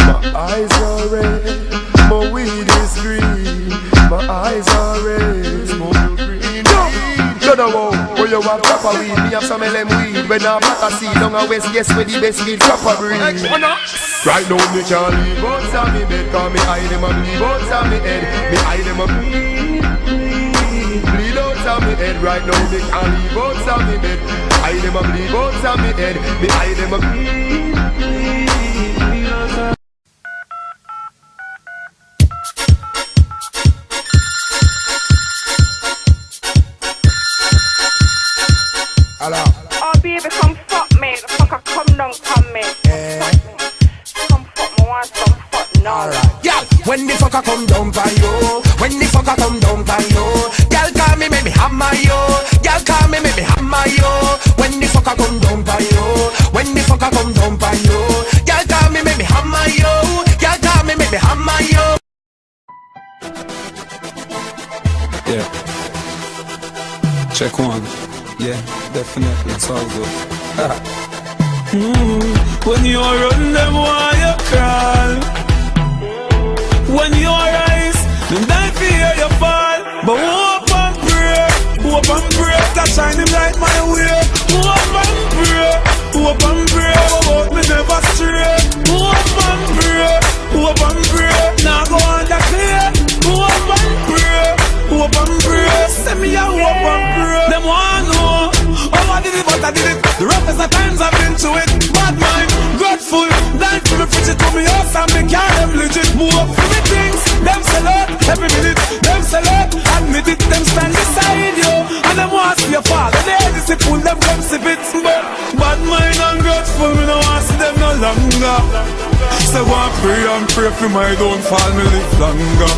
My eyes are red, my weed is green. My eyes are red, smoke green. Don't know where you want proper weed. Me have some LM weed. When I'm not a seed, down a west, yes, where the best weed proper breed. Right now me can't leave outside me bed, cause me eye them a bleed outside me head. Me eye them a bleed outside me head. Right now me can't leave outside me bed. Eye them a bleed outside me head. Me eye them a bleed outside. Hello. Oh baby, come fuck me. The fucker come down, come me. Come fuck me, want some fuck now. Alright. Girl, when the fucker come down by you, when the fucker come down by you, girl call me, make me hammer you. Girl call me, make me hammer you. When the fucker come down by you, when the fucker come down by you, girl call me, make me hammer you. Girl call me, make me hammer you. Yeah. Check one. Yeah, definitely, it's all good. When you run them, why you crawl? When you rise, then I fear you fall. But hope and pray, that shine him light my way. Hope and pray, about me never stray. Hope and pray, now go on the clear. Hope and pray, send me a hope and pray. Them want know, oh I did it, but I did it. The roughest of times I've been to it. Bad mind, grateful, life for me, fridge it to me house and me can't them legit. Move up for me things, them sell out every minute. Them sell out, admit it, them stand beside you. And them want to see your father, they discipline them from sip it. But bad mind and grateful, me no want to see them no longer. So go and pray for my downfall, me live longer.